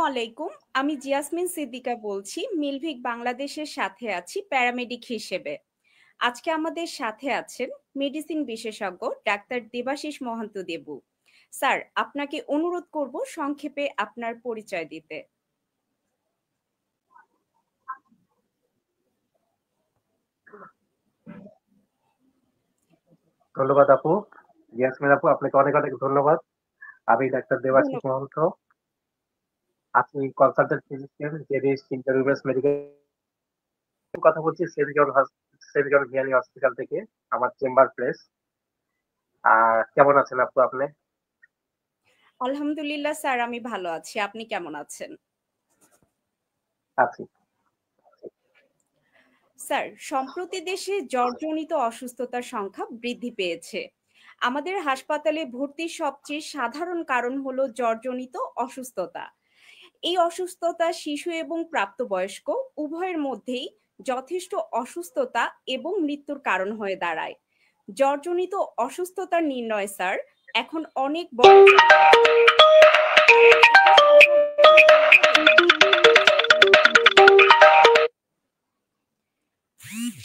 আলাইকুম। আমি জিয়াসমিন সিদ্দিকা বলছি। মিলভিক বাংলাদেশের সাথে আছি প্যারামেডিক হিসেবে। আজকে আমাদের সাথে আছেন মেডিসিন বিশেষজ্ঞ ডাক্তার দেবাশিস মহন্ত দেবু। স্যার, আপনাকে অনুরোধ করব সংক্ষেপে আপনার পরিচয় দিতে। ধন্যবাদ আপু। ইয়াসমিন আপু, আপনাকে অনেক অনেক ধন্যবাদ। আমি ডাক্তার দেবাশিস ধন্যবাদ। মহন্ত, আছি consultant physician, JDS interviews medical. কথা বলছি সেন্ট জন ভিয়ানি হসপিটাল থেকে, আমার চেম্বার প্লেস। আর কেমন আছেন আপু আপনি? আলহামদুলিল্লাহ স্যার, আমি ভালো আছি। আপনি কেমন আছেন? আছি। স্যার, সম্প্রতি দেশে জ্বরজনিত অসুস্থতার সংখ্যা বৃদ্ধি পেয়েছে। আমাদের হাসপাতালে ভর্তির সবচেয়ে সাধারণ কারণ হলো জ্বরজনিত অসুস্থতা। এই অসুস্থতা শিশু এবং প্রাপ্তবয়স্ক উভয়ের মধ্যেই যথেষ্ট অসুস্থতা এবং মৃত্যুর কারণ হয়ে দাঁড়ায়। জ্বরজনিত অসুস্থতার নির্ণয় স্যার এখন অনেক বড়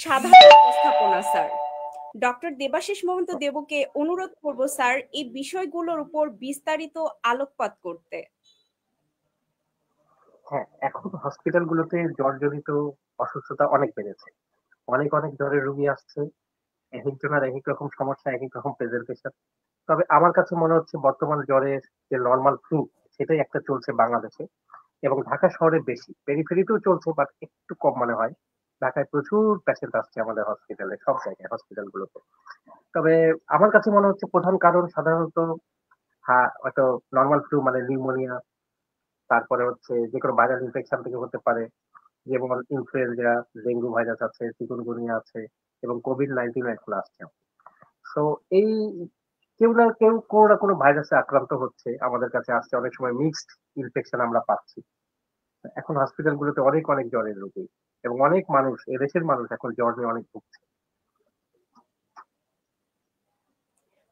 সাধারণ উপস্থাপনা স্যার। ডক্টর দেবাশিস মহন্ত দেবকে অনুরোধ করব স্যার এই বিষয়গুলোর উপর বিস্তারিত আলোকপাত করতে। হ্যাঁ, এখন হসপিটালগুলোতে জ্বরজনিত অসুস্থতা অনেক বেড়েছে। অনেক অনেক জ্বরের রোগী আসছে, এক একজনের এক এক রকম সমস্যা, এক এক রকম প্রেজেন্টেশন। তবে আমার কাছে মনে হচ্ছে বর্তমান জ্বরের যে নর্মাল ফ্লু, সেটাই একটা চলছে বাংলাদেশে, এবং ঢাকা শহরে বেশি। পেরিফেরিতেও চলছে, বাট একটু কম মনে হয়। ঢাকায় প্রচুর পেশেন্ট আসছে আমাদের হসপিটালে, সব জায়গায় হসপিটালগুলোতে। তবে আমার কাছে মনে হচ্ছে প্রধান কারণ সাধারণত হয়তো নর্মাল ফ্লু মানে নিউমোনিয়া, তারপরে হচ্ছে যে কোনো ভাইরাল ইনফেকশন থেকে হতে পারে, যেমন ইনফ্লুয়েঞ্জা, ডেঙ্গু ভাইরাস আছে, চিকুনগুনিয়া আছে, এবং কোভিড-19 এখন আসছে। তো এই কেউ না কেউ কোনো না কোনো ভাইরাসে আক্রান্ত হচ্ছে, আমাদের কাছে আসছে। অনেক সময় মিক্সড ইনফেকশন আমরা পাচ্ছি। এখন হসপিটালগুলোতে অনেক অনেক জ্বরের রোগী, এবং অনেক মানুষ, এদেশের মানুষ এখন জ্বর নিয়ে অনেক ভুগছে।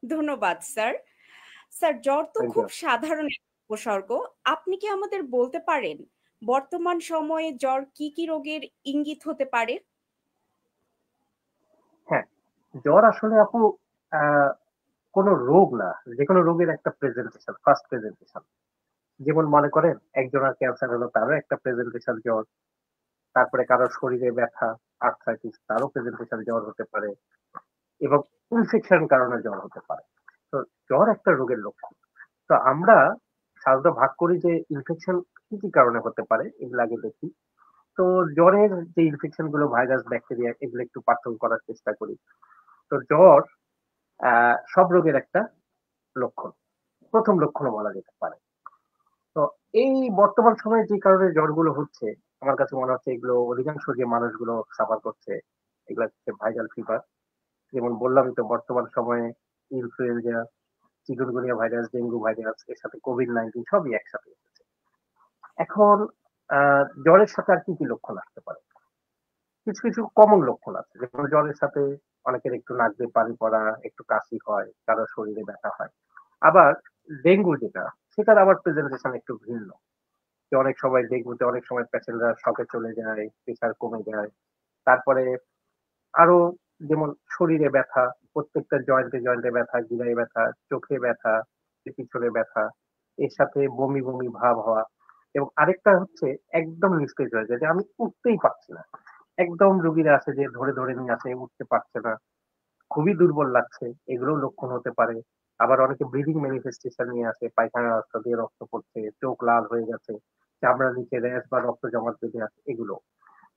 ধন্যবাদ স্যার। স্যার, জ্বর তো থ্যাংক খুব ইউ। সাধারণ একটা উপসর্গ। আপনি কি আমাদের বলতে পারেন বর্তমান সময়ে জ্বর কি কি রোগের ইঙ্গিত হতে পারে? হ্যাঁ, জ্বর আসলে আপু আহ কোনো রোগ না, যে কোনো রোগের একটা প্রেজেন্টেশন, ফার্স্ট প্রেজেন্টেশন। যেমন মনে করেন একজনের ক্যান্সার হলো, তারও একটা প্রেজেন্টেশন জ্বর। তারপরে কারো শরীরে ব্যথা, আর্থ্রাইটিস, তারও প্রেজেন্টেশন জ্বর হতে পারে, এবং ইনফেকশন কারণে জ্বর হতে পারে। তো জ্বর একটা রোগের লক্ষণ। তো আমরা সাধারণত ভাগ করি যে ইনফেকশন কি কি কারণে হতে পারে, এগুলো আগে দেখি। তো জ্বরের যে ইনফেকশন গুলো, ভাইরাস, ব্যাকটেরিয়া, এগুলো একটু পার্থক্য করার চেষ্টা করি। তো জ্বর সব রোগের একটা লক্ষণ, প্রথম লক্ষণও বলা যেতে পারে। তো এই বর্তমান সময়ে যে কারণে জ্বরগুলো হচ্ছে, আমার কাছে মনে হচ্ছে এগুলো অধিকাংশ যে মানুষগুলো সাফার করছে, এগুলো হচ্ছে ভাইরাল ফিভার। যেমন বললামই তো, বর্তমান সময়ে influenza, chikungunya virus, dengue virus, এর সাথে কোভিড-19 সবই একসাথে এসেছে। এখন জ্বরের সাথে আর কি কি লক্ষণ আসতে পারে? কিছু কিছু কমন লক্ষণ আছে, যেমন জ্বরের সাথে অনেকের একটু নাক দিয়ে পানি পড়া, একটু কাশি হয়, কারো শরীরে ব্যথা হয়। আবার ডেঙ্গু যেটা, সেটার আবার প্রেজেন্টেশন একটু ভিন্ন। যে অনেক সময় ডেঙ্গুতে অনেক সময় প্যাসেঞ্জার শকে চলে যায়, প্রেশার কমে যায়। তারপরে আরো যেমন শরীরে ব্যথা, প্রত্যেকটা জয়েন্টে জয়েন্টে ব্যথা, গিরায় ব্যথা, চোখে ব্যথা, পিছনে ব্যথা, এর সাথে বমি বমি ভাব হওয়া। এবং আরেকটা হচ্ছে একদম নিস্তেজ হয়ে যায়, যে আমি উঠতেই পারছি না। একদম রুগীরা আছে যে ধরে ধরে নিয়ে আসে, উঠতে পারছে না, খুবই দুর্বল লাগছে, এগুলোও লক্ষণ হতে পারে। আবার অনেকে ব্লিডিং ম্যানিফেস্টেশন নিয়ে আসে, পায়খানার রাস্তা দিয়ে রক্ত পড়ছে, চোখ লাল হয়ে গেছে, চামড়ার নিচে র্যাশ বা রক্ত জমাট বেঁধে আছে, এগুলো।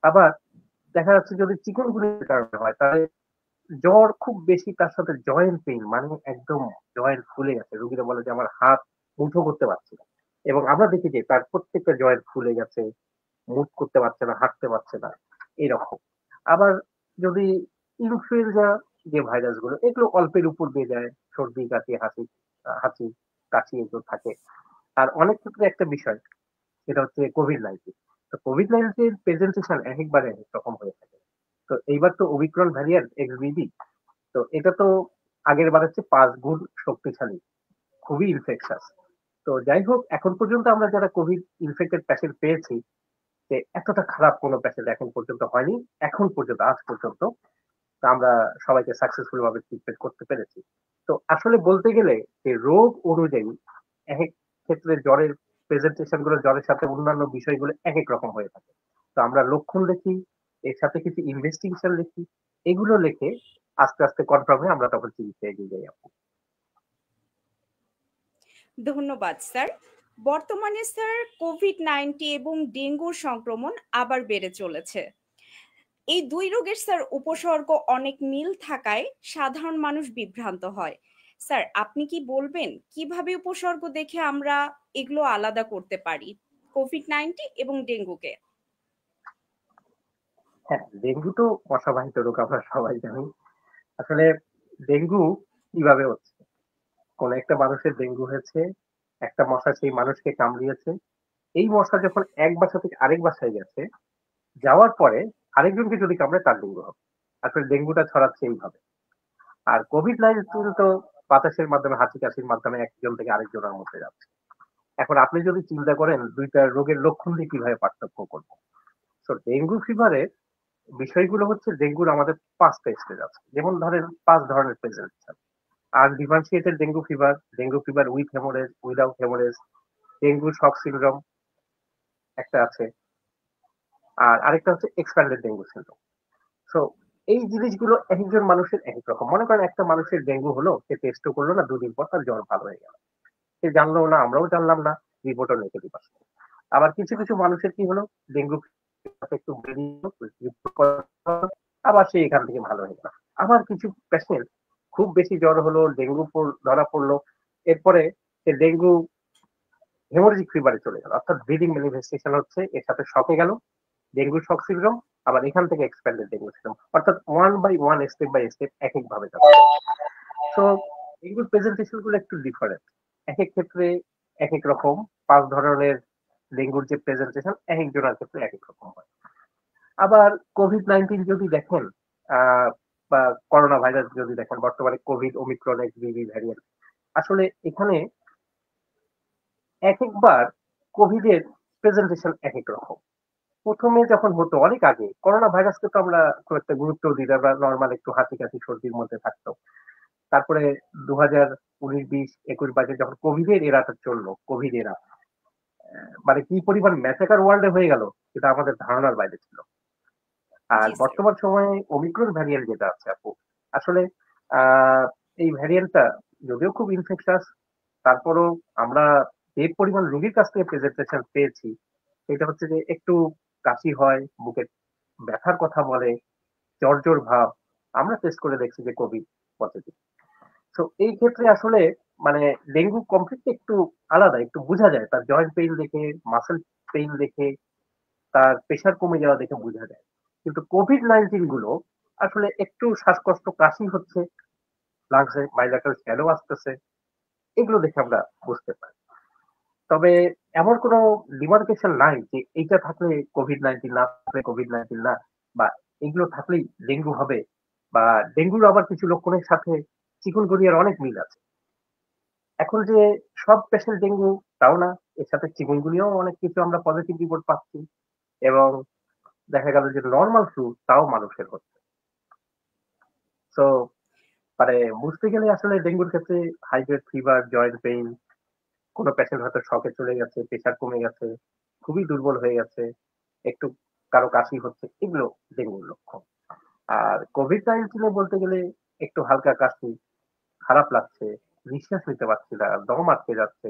আবার দেখা যাচ্ছে যদি চিকুনগুনিয়ার কারণে হয়, তাহলে জ্বর খুব বেশি, তার সাথে জয়েন্ট পেইন, মানে একদম জয়েন্ট ফুলে গেছে, রুগীরা বলে যে আমার হাত মুঠো করতে পারছি না। এবং আমরা দেখি যে তার প্রত্যেকটা জয়েন্ট ফুলে গেছে, মুভ করতে পারছে না, হাঁটতে পারছে না, এরকম। আবার যদি ইনফ্লুয়েঞ্জা যে ভাইরাস গুলো, এগুলো অল্পের উপর দিয়ে যায়, সর্দি কাশি, হাঁচি কাশি এগুলো থাকে। আর অনেক ক্ষেত্রে একটা বিষয়, সেটা হচ্ছে কোভিড-19। তো কোভিড-19 প্রেজেন্টেশন একবারে এক রকম হয়ে থাকে। তো এইবার তো ওমিক্রন ভ্যারিয়েন্ট এক্সবিবি, তো এটা তো আগের বার হচ্ছে 5 গুণ শক্তিশালী, খুবই ইনফেকশাস। তো যাই হোক, এখন পর্যন্ত আমরা যারা কোভিড ইনফেক্টেড পেশেন্ট পেয়েছি, যে এতটা খারাপ কোনো পেশেন্ট এখন পর্যন্ত হয়নি, এখন পর্যন্ত আজ পর্যন্ত। তো আমরা সবাইকে সাকসেসফুল ভাবে ট্রিটমেন্ট করতে পেরেছি। তো আসলে বলতে গেলে যে রোগ অনুযায়ী এক এক ক্ষেত্রে জ্বরের প্রেজেন্টেশন গুলো জ্বরের সাথে অন্যান্য বিষয়গুলো এক এক রকম হয়ে থাকে। তো আমরা লক্ষণ লিখি, এর সাথে কিছু ইনভেস্টিগেশন লিখি, এগুলো লিখে আস্তে আস্তে কনফার্ম হয়ে আমরা তখন চিকিৎসা এগিয়ে যাই আপু। ধন্যবাদ স্যার। বর্তমানে স্যার কোভিড-19 এবং ডেঙ্গুর সংক্রমণ আবার বেড়ে চলেছে। এই দুই রোগের স্যার উপসর্গ অনেক মিল থাকায় সাধারণ মানুষ বিভ্রান্ত হয়। স্যার আপনি কি বলবেন কিভাবে উপসর্গ দেখে আমরা এগুলো আলাদা করতে পারি কোভিড-19 এবং ডেঙ্গুকে? হ্যাঁ, ডেঙ্গু তো মশাবাহিত রোগ, আমরা সবাই জানি। আসলে ডেঙ্গু কিভাবে হচ্ছে, কোন একটা মানুষের ডেঙ্গু হয়েছে, একটা মশা সেই মানুষকে কামড়িয়েছে, এই মশা যখন এক বাসা থেকে আরেক বাসায় গেছে, যাওয়ার পরে আরেকজনকে যদি কামড়ে তার ডেঙ্গু হবে। আসলে ডেঙ্গুটা ছড়াচ্ছে এইভাবে। আর কোভিড-19 তো বাতাসের মাধ্যমে, হাঁচি কাশির মাধ্যমে একজন থেকে আরেকজনের মধ্যে যাচ্ছে। এখন আপনি যদি চিন্তা করেন দুইটা রোগের লক্ষণ দিয়ে কিভাবে পার্থক্য করবো, তো ডেঙ্গু ফিভারের বিষয়গুলো হচ্ছে, ডেঙ্গুর আমাদের 5টা স্টেজ আছে। যেমন ধরেন 5 ধরনের প্রেজেন্টেশন। আর differentiated dengue fever with haemorrhage, without haemorrhage, dengue shock syndrome একটা আছে, আর আরেকটা হচ্ছে এক্সপ্যান্ডেড ডেঙ্গু সিনড্রোম। সো এই জিনিসগুলো একজন মানুষের এক এক রকম। মনে করেন একটা মানুষের ডেঙ্গু হলো, সে টেস্টও করলো না, 2 দিন পর তার জ্বর ভালো হয়ে গেল, সে জানলো না, আমরাও জানলাম না, রিপোর্টও নেগেটিভ আসলো। আবার কিছু কিছু মানুষের কি হলো, ডেঙ্গু একটু আবার সে এখান থেকে ভালো হয়ে গেল। আবার কিছু পেশেন্ট খুব বেশি জ্বর হলো, ডেঙ্গু ধরা পড়লো, এরপরে সে ডেঙ্গু হেমোরেজিক ফিভারে চলে গেল, অর্থাৎ ব্লিডিং ম্যানিফেস্টেশন হচ্ছে, এর সাথে শকে গেল, ডেঙ্গু শক সিনড্রোম, আবার এখান থেকে এক্সপ্যান্ডেড ডেঙ্গু সিনড্রোম, অর্থাৎ one by one, step by step এক এক ভাবে যাবে। তো ডেঙ্গুর প্রেজেন্টেশন গুলো একটু ডিফারেন্ট, এক এক ক্ষেত্রে এক এক রকম। 5 ধরনের ডেঙ্গুর যে প্রেজেন্টেশন, এক একজনের ক্ষেত্রে এক এক রকম হয়। আবার কোভিড-19 যদি দেখেন, আহ, বা করোনা ভাইরাস যদি দেখেন, বর্তমানে কোভিড ওমিক্রন XBB ভ্যারিয়েন্ট, আসলে এখানে এক একবার কোভিডের প্রেজেন্টেশন এক এক রকম। প্রথমে যখন হতো অনেক আগে, করোনা ভাইরাসকে তো আমরা খুব একটা গুরুত্ব দিই না, আমরা নর্মাল একটু হাঁচি কাশি সর্দির মধ্যে থাকতো। তারপরে 2019, 20, 21, 22 যখন কোভিডের এরাটা চললো, কোভিড এরা মানে কি পরিমাণ ম্যাসেকার ওয়ার্ল্ডে হয়ে গেল, সেটা আমাদের ধারণার বাইরে ছিল। আর জি স্যার। বর্তমান সময়ে ওমিক্রন ভ্যারিয়েন্ট যেটা আছে আপু, আসলে আহ, এই ভ্যারিয়েন্টটা যদিও খুব ইনফেকশাস, তারপরও আমরা যে পরিমাণ রোগীর কাছ থেকে প্রেজেন্টেশন পেয়েছি, সেটা হচ্ছে যে একটু কাশি হয়, বুকে ব্যথার কথা বলে, জ্বর জ্বর ভাব, আমরা টেস্ট করে দেখছি যে কোভিড পজিটিভ। তো এই ক্ষেত্রে আসলে মানে ডেঙ্গু কমপ্লিটলি একটু আলাদা, একটু বোঝা যায় তার জয়েন্ট পেইন দেখে, মাসেল পেইন দেখে, তার প্রেশার কমে যাওয়া দেখে বোঝা যায়। কিন্তু কোভিড-19 গুলো আসলে একটু শ্বাসকষ্ট, কাশি হচ্ছে, লাংসে বায়োলেটারাল শ্যালো আসতেছে, এগুলো দেখে আমরা বুঝতে পারি। তবে এমন কোনো ডিমার্কেশন নাই যে এইটা থাকলে কোভিড-19, না থাকলে কোভিড-19 না, বা এগুলো থাকলেই ডেঙ্গু হবে, বা ডেঙ্গুর আবার কিছু লক্ষণের সাথে চিকুনগুনিয়ার অনেক মিল আছে। এখন যে সব পেশেন্ট ডেঙ্গু তাও না, এর সাথে চিকুনগুনিয়াও অনেক কিছু আমরা পজিটিভ রিপোর্ট পাচ্ছি, এবং দেখা গেল যে নর্মাল ফ্লু তাও মানুষের হচ্ছে। তো মানে বুঝতে গেলে আসলে ডেঙ্গুর ক্ষেত্রে high grade fever, joint pain, কোনো পেশেন্ট হয়তো শকে চলে গেছে, প্রেশার কমে গেছে, খুবই দুর্বল হয়ে গেছে, একটু কারো কাশি হচ্ছে, এগুলো ডেঙ্গুর লক্ষণ। আর কোভিড-19 বলতে গেলে একটু হালকা কাশি, খারাপ লাগছে, নিঃশ্বাস নিতে পারছি না, দম আটকে যাচ্ছে,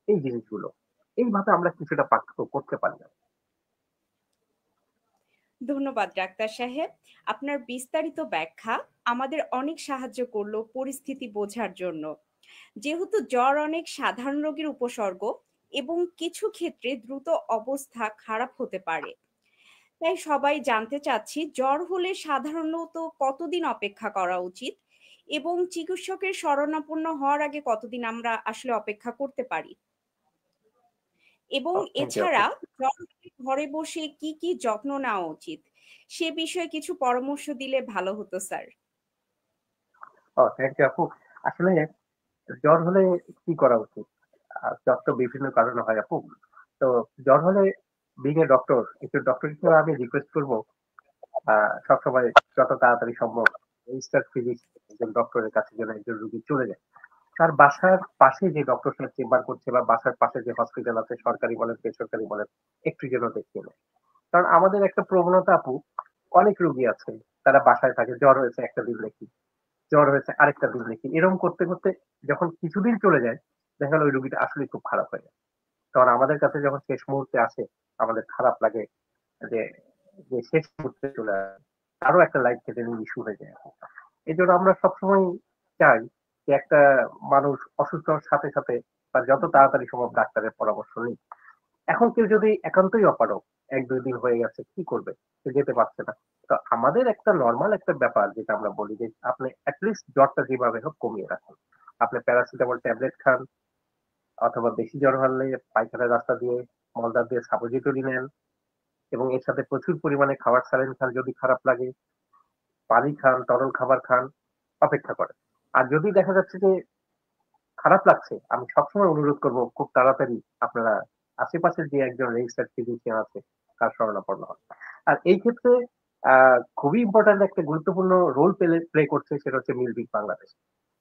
এই জিনিসগুলো, এইভাবে আমরা কিছুটা পার্থক্য করতে পারি না। ধন্যবাদ ডাক্তার সাহেব। আপনার বিস্তারিত ব্যাখ্যা আমাদের অনেক সাহায্য করলো পরিস্থিতি বোঝার জন্য। যেহেতু জ্বর অনেক সাধারণ রোগের উপসর্গ এবং কিছু ক্ষেত্রে দ্রুত অবস্থা খারাপ হতে পারে, তাই সবাই জানতে চাচ্ছি জ্বর হলে সাধারণত কতদিন অপেক্ষা করা উচিত এবং চিকিৎসকের শরণাপন্ন হওয়ার আগে কতদিন আমরা আসলে অপেক্ষা করতে পারি, এবং থ্যাংক ইউ আপু। এছাড়া জ্বর হলে ঘরে বসে কি কি যত্ন নেওয়া উচিত সে বিষয়ে কিছু পরামর্শ দিলে ভালো হতো স্যার। থ্যাংক ইউ আপু। আসলে জ্বর হলে কি করা উচিত? জ্বর তো বিভিন্ন কারণে হয় আপু। তো জ্বর হলে বিং এ ডক্টর, একটু ডক্টর হিসেবে আমি রিকোয়েস্ট করবো সবসময় যত তাড়াতাড়ি সম্ভব রেজিস্টার্ড ফিজিশিয়ান একজন ডক্টরের কাছে যেন একজন রুগী চলে যায়। তার বাসার পাশে যে ডক্টর সাহেব চেম্বার করছে বা বাসার পাশে যে হসপিটাল আছে, সরকারি বলেন বেসরকারি বলেন, একটু যেন দেখিয়ে নেয়। কারণ আমাদের একটা প্রবণতা আপু, অনেক রুগী আছে তারা বাসায় থাকে, জ্বর হয়েছে একটা দিন দেখি, জ্বর হয়েছে আরেকটা দিন দেখি, এরকম করতে করতে যখন কিছুদিন চলে যায় দেখা গেল ওই রুগীটা আসলে খুব খারাপ হয়ে যায়। তখন আমাদের কাছে যখন শেষ মুহূর্তে আসে আমাদের খারাপ লাগে যে যে শেষ মুহূর্তে চলে আসে, আরো একটা লাইফ থ্রেটেনিং ইস্যু হয়ে যায়। এই জন্য আমরা সবসময় চাই যে একটা মানুষ অসুস্থ হওয়ার সাথে সাথে বা যত তাড়াতাড়ি সম্ভব ডাক্তারের পরামর্শ নিই। এখন কেউ যদি একান্তই অপারগ, ১-২ দিন হয়ে গেছে, কি করবে? সে যেতে পারছে না। তো আমাদের একটা নরমাল একটা ব্যাপার যেটা আমরা বলি যে আপনি এটলিস্ট জ্বরটা যেভাবে হোক কমিয়ে রাখুন। আপনি প্যারাসিটামল ট্যাবলেট খান, অথবা বেশি জ্বর হলে পায়খানার রাস্তা দিয়ে মলদ্বার দিয়ে সাপোজিটরি নেন, এবং এর সাথে প্রচুর পরিমাণে খাবার স্যালাইন খান যদি খারাপ লাগে, পানি খান, তরল খাবার খান, অপেক্ষা করেন। আর যদি দেখা যাচ্ছে যে খারাপ লাগছে, আমি সবসময় অনুরোধ করব খুব তাড়াতাড়ি আপনারা আশেপাশের যে একজন রেজিস্টার্ড ফিজিশিয়ান আছে তার শরণাপন্ন হন। আর এই ক্ষেত্রে খুবই ইম্পর্ট্যান্ট একটা গুরুত্বপূর্ণ রোল প্লে করছে, সেটা হচ্ছে মিলভিক বাংলাদেশ।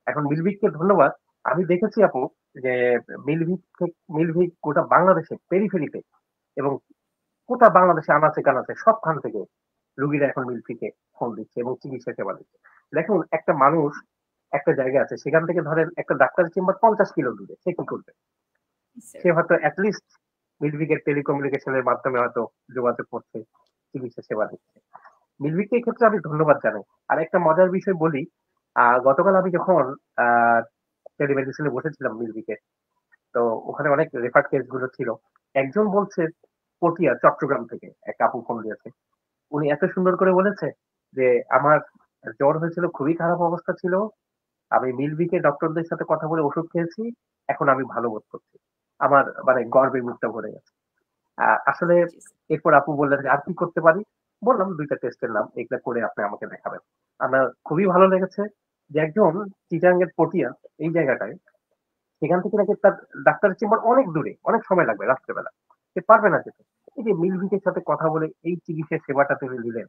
এখন মিলভিককে ধন্যবাদ। আমি দেখেছি আপু যে মিলভিক গোটা বাংলাদেশে পেরিফেরিতে এবং গোটা বাংলাদেশে আনাচে কানাচে সবখান থেকে রুগীরা এখন মিলভিকে ফোন দিচ্ছে এবং চিকিৎসা সেবা দিচ্ছে। দেখুন একটা মানুষ একটা জায়গা আছে, সেখান থেকে ধরেন একটা ডাক্তারের চেম্বার 50 কিলো দূরে, সে কি করবে? স্যার। সে হয়তো অ্যাটলিস্ট মিলভিকের টেলিকমিউনিকেশনের মাধ্যমে হয়তো যোগাযোগ করছে, চিকিৎসা সেবা দিচ্ছে। মিলভিককে এক্ষেত্রে আমি ধন্যবাদ জানাই। আর একটা মজার বিষয় বলি, গতকাল আমি যখন আহ টেলিমেডিসিনে বসেছিলাম মিলভিকে, তো ওখানে অনেক রেফার্ড কেস গুলো ছিল। একজন বলছে পটিয়া চট্টগ্রাম থেকে এক আপু ফোন দিয়েছে, উনি এত সুন্দর করে বলেছে যে আমার জ্বর হয়েছিল, খুবই খারাপ অবস্থা ছিল, আমি মিলভিকে ডক্টরদের সাথে কথা বলে ওষুধ খেয়েছি, এখন আমি ভালো বোধ করছি, আমার মানে গর্বে মুখটা ভরে গেছে। আসলে জি স্যার। এরপর আপু বললেন যে আর কি করতে পারি, বললাম 2টা টেস্টের নাম, এগুলা করে আপনি আমাকে দেখাবেন। আমার খুবই ভালো লেগেছে যে একজন চিটাঙ্গের পটিয়া এই জায়গাটায়, সেখান থেকে নাকি তার ডাক্তারের চেম্বার অনেক দূরে, অনেক সময় লাগবে রাত্রেবেলা, সে পারবে না যেতে। এই যে মিলভিকের সাথে কথা বলে এই চিকিৎসা সেবাটা তিনি দিলেন,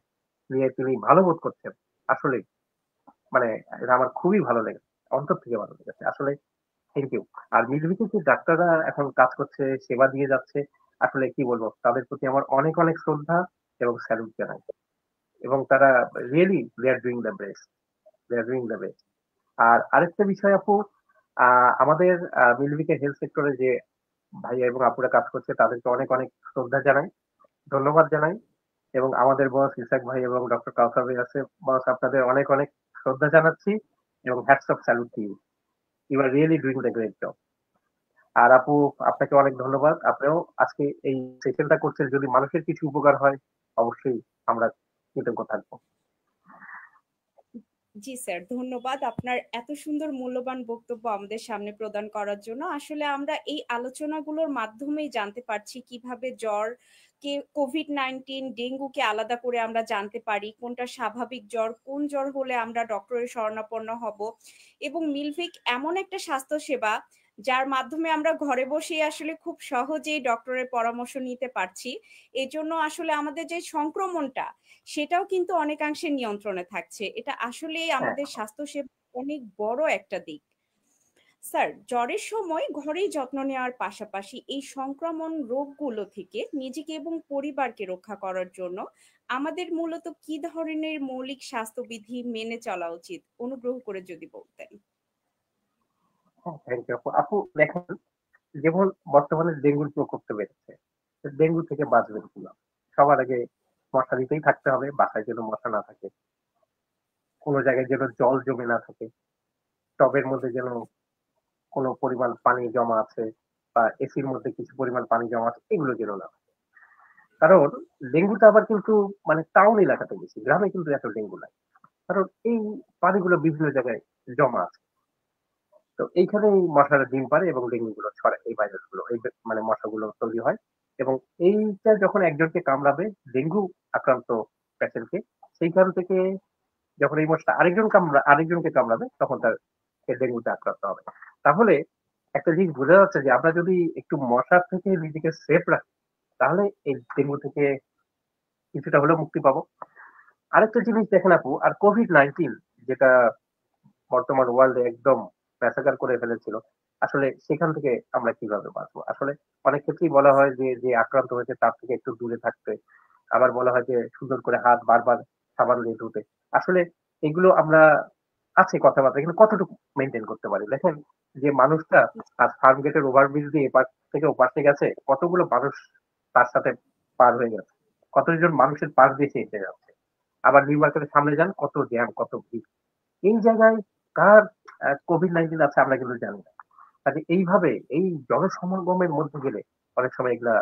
নিয়ে তিনি ভালো বোধ করছেন, আসলে মানে এটা আমার খুবই ভালো লেগেছে, অন্তর থেকে ভালো লেগেছে আসলে। Thank you. আর মিলভিতে যে ডাক্তাররা এখন কাজ করছে, সেবা দিয়ে যাচ্ছে, আসলে কি বলবো, তাদের প্রতি আমার অনেক অনেক শ্রদ্ধা এবং স্যালুট জানাই। এবং তারা really they are doing the best, they are doing the best. আর আরেকটা বিষয় আপু, আমাদের মিলভিকে হেলথ সেক্টরে যে ভাইয়া এবং আপুরা কাজ করছে তাদেরকে অনেক অনেক শ্রদ্ধা জানাই, ধন্যবাদ জানাই। এবং আমাদের বস ইসাক ভাই এবং ডক্টর কাউসার ভাই আছে, বস আপনাদের অনেক অনেক শ্রদ্ধা জানাচ্ছি এবং hats off salute to you, you are really doing the great job. আর আপু আপনাকে অনেক ধন্যবাদ, আপনিও আজকে এই সেশনটা করছেন, যদি মানুষের কিছু উপকার হয় অবশ্যই আমরা কৃতজ্ঞ থাকবো। জি স্যার, ধন্যবাদ আপনার এত সুন্দর মূল্যবান বক্তব্য আমাদের সামনে প্রদান করার জন্য। আসলে আমরা এই আলোচনাগুলোর মাধ্যমেই জানতে পারছি কিভাবে জ্বর কে, কোভিড-19, ডেঙ্গুকে আলাদা করে আমরা জানতে পারি কোনটা স্বাভাবিক জ্বর, কোন জ্বর হলে আমরা ডক্টরের শরণাপন্ন হব। এবং মিলভিক এমন একটা স্বাস্থ্য সেবা যার মাধ্যমে আমরা ঘরে বসেই আসলে খুব সহজেই ডক্টরের পরামর্শ নিতে পারছি। এজন্য আসলে আমাদের যে সংক্রমণটা সেটাও কিন্তু অনেকাংশে নিয়ন্ত্রণে থাকছে। এটা আসলেই হ্যাঁ, আমাদের স্বাস্থ্যসেবার অনেক বড় একটা দিক। স্যার, জ্বরের সময় ঘরেই যত্ন নেওয়ার পাশাপাশি এই সংক্রমণ রোগগুলো থেকে নিজেকে এবং পরিবারকে রক্ষা করার জন্য আমাদের মূলত কি ধরনের মৌলিক স্বাস্থ্যবিধি মেনে চলা উচিত? অনুগ্রহ করে যদি বলতেন। হ্যাঁ, থ্যাংক ইউ আপু। আপু দেখেন, যেমন বর্তমানে ডেঙ্গুর প্রকোপটা বেড়েছে, ডেঙ্গু থেকে বাঁচবেন কিভাবে? সবার আগে মশারিতেই থাকতে হবে, বাসায় যেন মশা না থাকে, কোনো জায়গায় যেন জল জমে না থাকে, টবের মধ্যে যেন কোনো পরিমাণ পানি জমা আছে বা এসির মধ্যে কিছু পরিমাণ পানি জমা আছে, এগুলো যেন না থাকে। কারণ ডেঙ্গুটা আবার কিন্তু মানে টাউন এলাকাতে বেশি, গ্রামে কিন্তু এত ডেঙ্গু নাই। কারণ এই পানিগুলো বিভিন্ন জায়গায় জমা আছে। তো এইখানেই মশারা ডিম পারে এবং ডেঙ্গু গুলো ছড়ায়, এই ভাইরাস গুলো, এই মানে মশাগুলো তৈরি হয়। এবং এইটা যখন একজনকে কামড়াবে, ডেঙ্গু আক্রান্ত পেশেন্টকে, সেইখান থেকে যখন এই মশা আরেকজনকে কামড়াবে তখন তার সে ডেঙ্গুতে আক্রান্ত হবে। তাহলে একটা জিনিস বোঝা যাচ্ছে যে আমরা যদি একটু মশার থেকে নিজেকে সেফ রাখি, তাহলে এই ডেঙ্গু থেকে কিছুটা হলেও মুক্তি পাবো। আরেকটা জিনিস দেখেন আপু, আর কোভিড-19 যেটা বর্তমান ওয়ার্ল্ডে একদম ম্যাসাকার করে ফেলেছিল, আসলে সেখান থেকে আমরা কিভাবে বাঁচবো? আসলে অনেক ক্ষেত্রেই বলা হয় যে যে আক্রান্ত হয়েছে তার থেকে একটু দূরে থাকতে, আবার বলা হয় যে সুন্দর করে হাত বারবার সাবান দিয়ে ধুতে। আসলে এগুলো আমরা আছে কথাবার্তা, কিন্তু কতটুকু মেনটেন করতে পারি? দেখেন যে মানুষটা আজ ফার্ম গেটের ওভারব্রিজ দিয়ে এপার থেকে ওপাশে গেছে, কতগুলো মানুষ তার সাথে পার হয়ে গেছে, কতজন মানুষের পাশ দিয়ে সে এসে যাচ্ছে। আবার নিউ মার্কেটের সামনে যান, কত জ্যাম, কত ভিড়। এই জায়গায় কার কোভিড-19 আছে আমরা কিন্তু জানি না। কাজে এইভাবে এই জনসমাগমের মধ্যে গেলে অনেক সময় এগুলা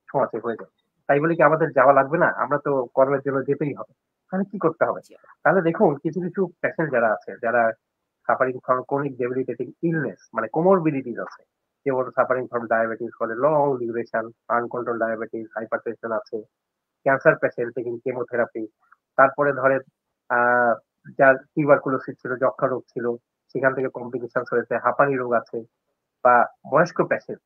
ছোঁয়াচে হয়ে যায়। তাই বলে কি আমাদের যাওয়া লাগবে না? আমরা তো কর্মের জন্য যেতেই হবে। তাহলে কি করতে হবে? জি, তাহলে দেখুন কিছু, কিছু পেশেন্ট যারা আছে, যারা সাফারিং ফ্রম ক্রনিক ডেবিলিটেটিং ইলনেস মানে কোমরবিডিটিস আছে। যেমন suffering from diabetes for a long duration, uncontrolled diabetes, hypertension আছে, ক্যান্সার পেশেন্ট টেকিং কেমোথেরাপি। তারপরে ধরেন আহ যার টিউবারকুলোসিস ছিল, যক্ষা রোগ ছিল, সেখান থেকে কমপ্লিকেশন হয়েছে, হাঁপানি রোগ আছে, বা বয়স্ক পেশেন্ট,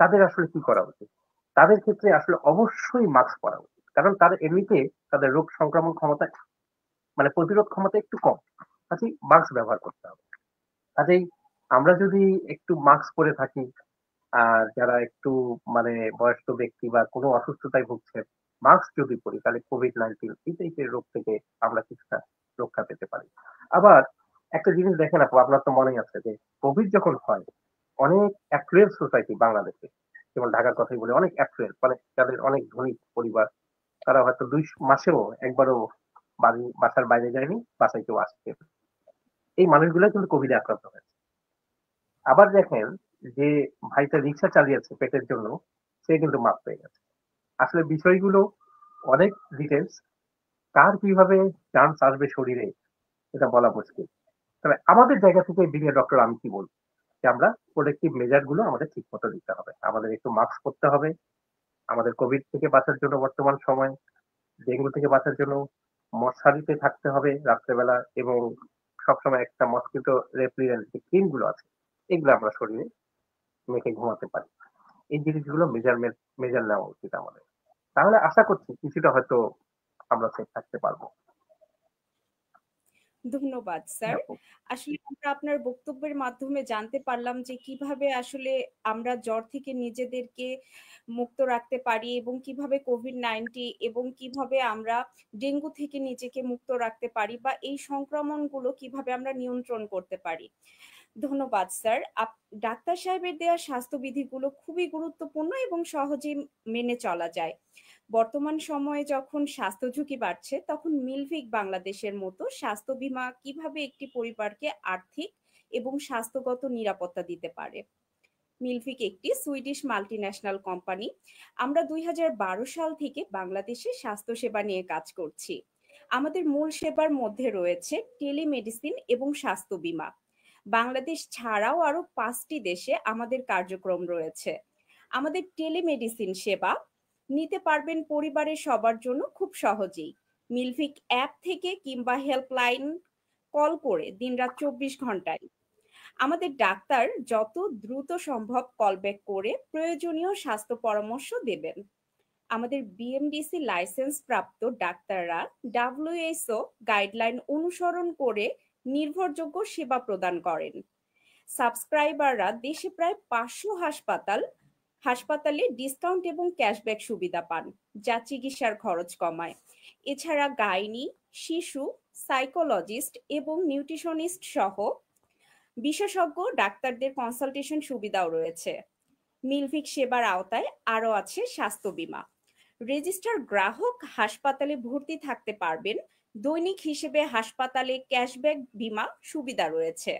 তাদের আসলে কি করা উচিত? তাদের ক্ষেত্রে আসলে অবশ্যই মাস্ক পরা উচিত। কারণ তাদের এমনিতে তাদের রোগ সংক্রমণ ক্ষমতা মানে প্রতিরোধ ক্ষমতা একটু কম। কাজেই মাস্ক ব্যবহার করতে হবে। কাজেই আমরা যদি একটু মাস্ক পরে থাকি, আর যারা একটু মানে বয়স্ক ব্যক্তি বা কোনো অসুস্থতায় ভুগছেন, মাস্ক যদি পরি তাহলে কোভিড-19 এই টাইপের রোগ থেকে আমরা কিছুটা রক্ষা পেতে পারি। আবার একটা জিনিস দেখেন আপু, আপনার তো মনেই আছে যে কোভিড যখন হয়, অনেক অ্যাফ্লুয়েন্ট সোসাইটি বাংলাদেশে, যেমন ঢাকার কথাই বলে, অনেক অ্যাফ্লুয়েন্ট মানে যাদের অনেক ধনী পরিবার, তারা হয়তো 2 মাসেও একবারও বাসার বাইরে যায়নি, বাসায় কেউ আসছে। এই মানুষগুলো কিন্তু কোভিডে আক্রান্ত হয়েছে। আবার দেখেন যে ভাইটা রিক্সা চালিয়েছে পেটের জন্য, সে কিন্তু মাপ পেয়ে গেছে। আসলে বিষয়গুলো অনেক ডিটেলস, কার কিভাবে চান্স আসবে শরীরে এটা বলা মুশকিল। তবে আমাদের জায়গা থেকে বিনিয়োগ ডক্টর আমি কি বলবো, যে আমরা প্রোটেক্টিভ মেজার গুলো আমাদের ঠিক মতো দিতে হবে, আমাদের একটু মাস্ক পরতে হবে, আমাদের কোভিড থেকে বাঁচার জন্য বর্তমান সময়, ডেঙ্গু থেকে বাঁচার জন্য মশারিতে থাকতে হবে রাত্রেবেলা, এবং সবসময় একটা মসকিটো রেপ্লিডেন্ট যে ক্রিম গুলো আছে এগুলো আমরা শরীরে মেখে ঘুমাতে পারি। এই জিনিসগুলো মেজার নেওয়া উচিত আমাদের। তাহলে আশা করছি কিছুটা হয়তো আমরা সেফ থাকতে পারবো। ধন্যবাদ জি স্যার। আপু। আসলে আমরা আপনার বক্তব্যের মাধ্যমে জানতে পারলাম যে কিভাবে আসলে আমরা জ্বর থেকে নিজেদেরকে মুক্ত রাখতে পারি এবং কিভাবে কোভিড-19 এবং কিভাবে আমরা ডেঙ্গু থেকে নিজেকে মুক্ত রাখতে পারি বা এই সংক্রমণগুলো কিভাবে আমরা নিয়ন্ত্রণ করতে পারি। ধন্যবাদ স্যার। ডাক্তার সাহেবের দেওয়া স্বাস্থ্যবিধিগুলো খুবই গুরুত্বপূর্ণ এবং সহজেই মেনে চলা যায়। বর্তমান সময়ে যখন স্বাস্থ্য ঝুঁকি বাড়ছে, তখন মিলভিক বাংলাদেশের মতো স্বাস্থ্য বীমা কিভাবে একটি পরিবারকে আর্থিক এবং স্বাস্থ্যগত নিরাপত্তা দিতে পারে। মিলভিক একটি সুইডিশ মাল্টিন্যাশনাল কোম্পানি। আমরা ২০১২ সাল থেকে বাংলাদেশে স্বাস্থ্যসেবা নিয়ে কাজ করছি। আমাদের মূল সেবার মধ্যে রয়েছে টেলিমেডিসিন এবং স্বাস্থ্য বীমা। বাংলাদেশ ছাড়াও আরো ৫টি দেশে আমাদের কার্যক্রম রয়েছে। আমাদের টেলিমেডিসিন সেবা নিতে পারবেন পরিবারের সবার জন্য খুব সহজেই। মিলভিক অ্যাপ থেকে কিংবা হেল্পলাইন কল করে দিনরাত ২৪ ঘন্টায়। আমাদের ডাক্তার যত দ্রুত সম্ভব কলব্যাক করে প্রয়োজনীয় স্বাস্থ্য পরামর্শ দেবেন। আমাদের বিএমডিসি লাইসেন্স প্রাপ্ত ডাক্তাররা ডাব্লিউএইচও গাইডলাইন অনুসরণ করে নির্ভরযোগ্য সেবা প্রদান করেন। সাবস্ক্রাইবাররা দেশে প্রায় ৫০০ হাসপাতালে ডিসকাউন্ট এবং ক্যাশব্যাক সুবিধা পান, যা চিকিৎসার খরচ কমায়। এছাড়া গাইনি, শিশু, সাইকোলজিস্ট এবং নিউট্রিশনিস্ট সহ বিশেষজ্ঞ ডাক্তারদের কনসালটেশন সুবিধাও রয়েছে। মিলভিক সেবার আওতায় আরও আছে স্বাস্থ্য বীমা। রেজিস্টার গ্রাহক হাসপাতালে ভর্তি থাকতে পারবেন। দৈনিক হিসেবে হাসপাতালে ক্যাশব্যাক বীমা সুবিধা রয়েছে।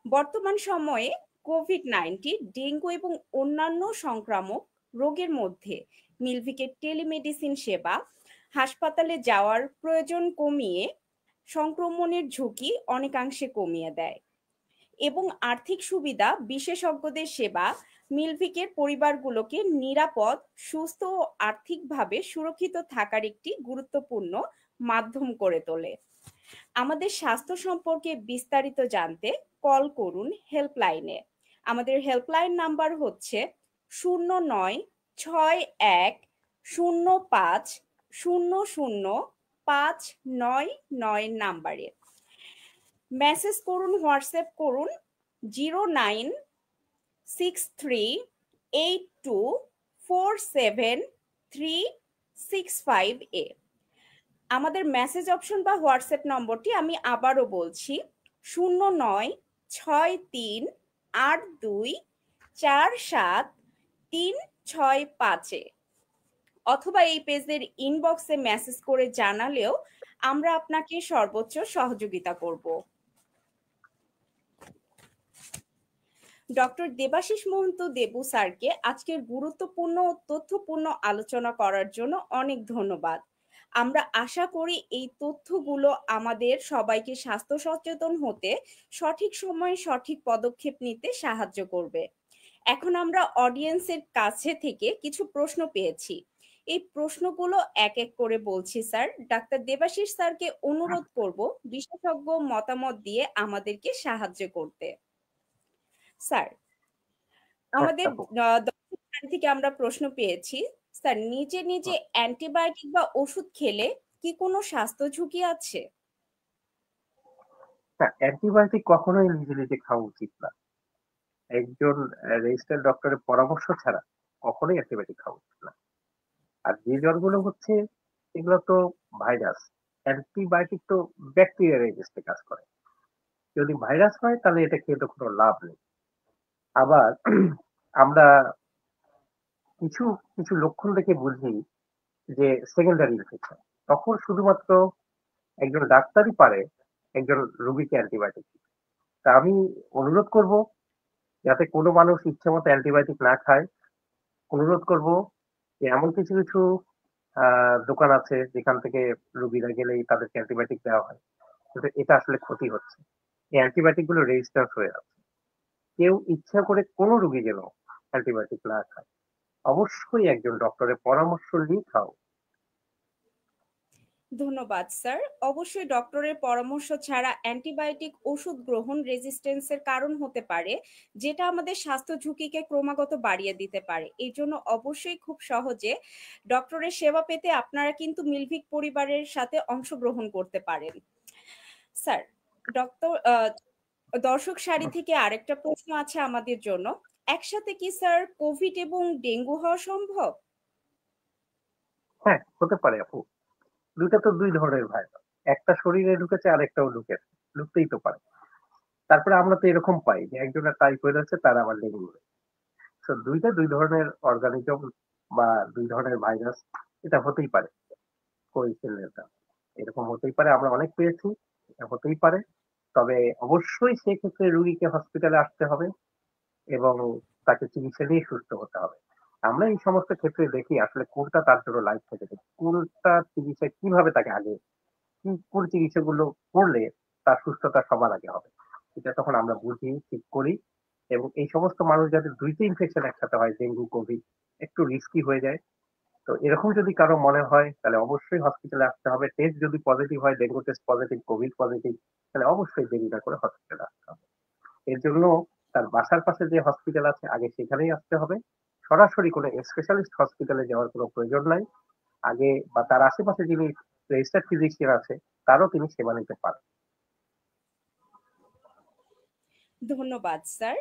বর্তমান সময়ে কোভিড-19, ডেঙ্গু এবং অন্যান্য সংক্রামক রোগের মধ্যে মিলভিকের টেলিমেডিসিন সেবা হাসপাতালে যাওয়ার প্রয়োজন কমিয়ে সংক্রমণের ঝুঁকি অনেকাংশে কমিয়ে দেয় এবং আর্থিক সুবিধা, বিশেষজ্ঞদের সেবা মিলভিকের পরিবারগুলোকে নিরাপদ, সুস্থ ও আর্থিকভাবে সুরক্ষিত থাকার একটি গুরুত্বপূর্ণ মাধ্যম করে তোলে। আমাদের স্বাস্থ্য সম্পর্কে বিস্তারিত জানতে কল করুন হেল্পলাইনে। আমাদের হেল্পলাইন নাম্বার হচ্ছে 096105000599 নাম্বারে। মেসেজ করুন, হোয়াটসঅ্যাপ করুন 0963824736 আমাদের মেসেজ অপশন বা হোয়াটসঅ্যাপ নম্বরটি আমি আবারও বলছি 0963824736 অথবা এই পেজের ইনবক্সে মেসেজ করে জানালেও আমরা আপনাকে সর্বোচ্চ সহযোগিতা করব। ডক্টর দেবাশিস মহন্ত দেবু স্যারকে আজকের গুরুত্বপূর্ণ ও তথ্যপূর্ণ আলোচনা করার জন্য অনেক ধন্যবাদ। আমরা আশা করি এই তথ্যগুলো আমাদের সবাইকে স্বাস্থ্য সচেতন হতে, সঠিক সময়ে সঠিক পদক্ষেপ নিতে সাহায্য করবে। এখন আমরা অডিয়েন্সের কাছে থেকে কিছু প্রশ্ন পেয়েছি। এই প্রশ্নগুলো এক এক করে বলছি স্যার। ডাক্তার দেবাশিস স্যারকে অনুরোধ করব বিশেষজ্ঞ মতামত দিয়ে আমাদেরকে সাহায্য করতে। স্যার, আমাদের দর্শক থেকে আমরা প্রশ্ন পেয়েছি স্যার, নিজে নিজে অ্যান্টিবায়োটিক বা ওষুধ খেলে কি কোনো স্বাস্থ্য ঝুঁকি আছে? অ্যান্টিবায়োটিক কখনোই নিজে নিজে খাওয়া উচিত না। একজন রেজিস্টার্ড ডক্টরের পরামর্শ ছাড়া কখনোই অ্যান্টিবায়োটিক খাওয়া উচিত না। আর যে জ্বরগুলো হচ্ছে এগুলো তো ভাইরাস, অ্যান্টিবায়োটিক তো ব্যাকটেরিয়া এগেইনস্টে কাজ করে। যদি ভাইরাস হয় তাহলে এটা খেয়ে তো কোনো লাভ নেই। আবার আমরা কিছু কিছু লক্ষণ দেখে বুঝি যে সেকেন্ডারি ইনফেকশন, তখন শুধুমাত্র একজন ডাক্তারই পারে একজন রোগীকে অ্যান্টিবায়োটিক দিতে। তা আমি অনুরোধ করব যাতে কোনো মানুষ ইচ্ছে মতো অ্যান্টিবায়োটিক না খায়। অনুরোধ করব যে এমন কিছু কিছু দোকান আছে যেখান থেকে রোগীরা গেলেই তাদেরকে অ্যান্টিবায়োটিক দেওয়া হয়, কিন্তু এটা আসলে ক্ষতি হচ্ছে। এই অ্যান্টিবায়োটিক গুলো রেজিস্টার হয়ে আছে। কেউ ইচ্ছা করে কোনো রোগী যেন অ্যান্টিবায়োটিক না খায়, অবশ্যই একজন ডক্টরের পরামর্শ নিয়ে খাও। ধন্যবাদ স্যার। অবশ্যই ডক্টরের পরামর্শ ছাড়া অ্যান্টিবায়োটিক ওষুধ গ্রহণ রেজিস্ট্যান্সের কারণ হতে পারে, যেটা আমাদের স্বাস্থ্য ঝুঁকিকে ক্রমাগত বাড়িয়ে দিতে পারে। এই জন্য অবশ্যই খুব সহজে ডক্টরের সেবা পেতে আপনারা কিন্তু মিলভিক পরিবারের সাথে অংশগ্রহণ করতে পারেন। স্যার, ডক্টর দর্শক সারি থেকে আরেকটা প্রশ্ন আছে আমাদের জন্য। একসাথে কি স্যার কোভিড এবং ডেঙ্গু হওয়া সম্ভব? হ্যাঁ, হতে পারে আপু। দুইটা তো দুই ধরনের ভাইরাস, একটা শরীরে ঢুকেছে আর একটাও ঢুকেছে, ঢুকতেই তো পারে। তারপরে আমরা তো এরকম পাই যে একজনের টাইফয়েড আছে তার আবার ডেঙ্গু হয়েছে। তো দুইটা দুই ধরনের অর্গানিজম বা দুই ধরনের ভাইরাস, এটা হতেই পারে। কোইন্সিডেন্টাল এরকম হতেই পারে, আমরা অনেক পেয়েছি, এটা হতেই পারে। তবে অবশ্যই সেক্ষেত্রে রুগীকে হসপিটালে আসতে হবে এবং তাকে চিকিৎসা দিয়ে সুস্থ হতে হবে। আমরা এই সমস্ত ক্ষেত্রে দেখি আসলে কোনটা তার জন্য লাইফ থেকে যায়, কোনটা চিকিৎসা কিভাবে তাকে আগে কোন চিকিৎসাগুলো করলে তার সুস্থতা সবার আগে হবে, এটা তখন আমরা বুঝি, ঠিক করি। এবং এই সমস্ত মানুষ যাদের দুইটা ইনফেকশন একসাথে হয়, ডেঙ্গু কোভিড, একটু রিস্কি হয়ে যায়। তো এরকম যদি কারো মনে হয় তাহলে অবশ্যই হসপিটালে আসতে হবে। টেস্ট যদি পজিটিভ হয়, dengue test positive, Covid positive, তাহলে অবশ্যই দেরি না করে হসপিটালে আসতে হবে। এর জন্য তার বাসার পাশে যে হসপিটাল আছে আগে সেখানেই আসতে হবে। সরাসরি কোনো স্পেশালিস্ট হসপিটালে যাওয়ার কোনো প্রয়োজন নাই। আগে বা তার আশেপাশে যিনি রেজিস্টার্ড ফিজিশিয়ান আছে তারও তিনি সেবা নিতে পারেন। ধন্যবাদ স্যার।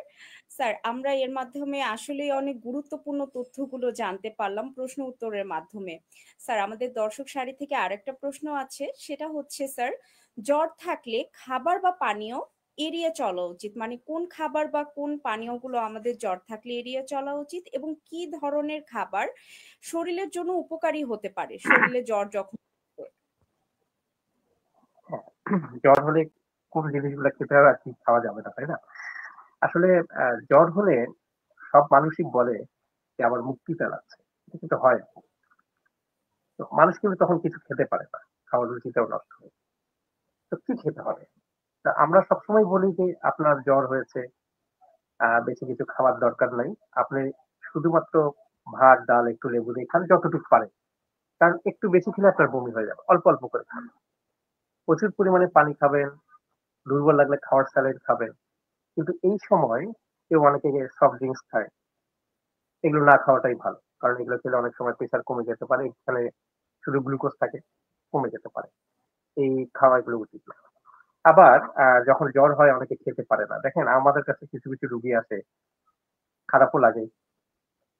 স্যার, আমরা এর মাধ্যমে আসলেই অনেক গুরুত্বপূর্ণ তথ্যগুলো জানতে পারলাম প্রশ্ন উত্তরের মাধ্যমে। স্যার, আমাদের দর্শক সারি থেকে আরেকটা প্রশ্ন আছে, সেটা হচ্ছে স্যার, জ্বর থাকলে খাবার বা পানীয় এড়িয়ে চলা উচিত, মানে কোন খাবার বা কোন পানীয়গুলো আমাদের জ্বর থাকলে এড়িয়ে চলা উচিত এবং কি ধরনের খাবার শরীরের জন্য উপকারী হতে পারে শরীরে জ্বর যখন? হ্যাঁ, জ্বর হলে কোন জিনিসগুলো খেতে হবে আর কি খাওয়া যাবে না, তাই না? আসলে জ্বর হলে সব মানুষই বলে যে আমার মুখ পিতা লাগছে, এটা কিন্তু হয় না। তো মানুষ কিন্তু তখন কিছু খেতে পারে না, খাওয়ার রুচিটাও নষ্ট হয়। তো কি খেতে হবে? তা আমরা সবসময় বলি যে আপনার জ্বর হয়েছে, বেশি কিছু খাওয়ার দরকার নাই। আপনি শুধুমাত্র ভাত ডাল একটু লেবু দিয়ে খান যতটুকু পারেন। কারণ একটু বেশি খেলে আপনার বমি হয়ে যাবে, অল্প অল্প করে খান। প্রচুর পরিমাণে পানি খাবেন, দুর্বল লাগলে খাওয়ার স্যালাইন খাবেন। কিন্তু এই সময় কেউ অনেকে সফট ড্রিঙ্কস খায়, এগুলো না খাওয়াটাই ভালো, কারণ এগুলো খেলে অনেক সময় প্রেশার কমে যেতে পারে, এখানে শুধু গ্লুকোজ থাকে, কমে যেতে পারে। এই খাওয়া এগুলো উচিত না। আবার যখন জ্বর হয় অনেকে খেতে পারে না। দেখেন আমাদের কাছে কিছু কিছু রুগী আছে, খারাপও লাগে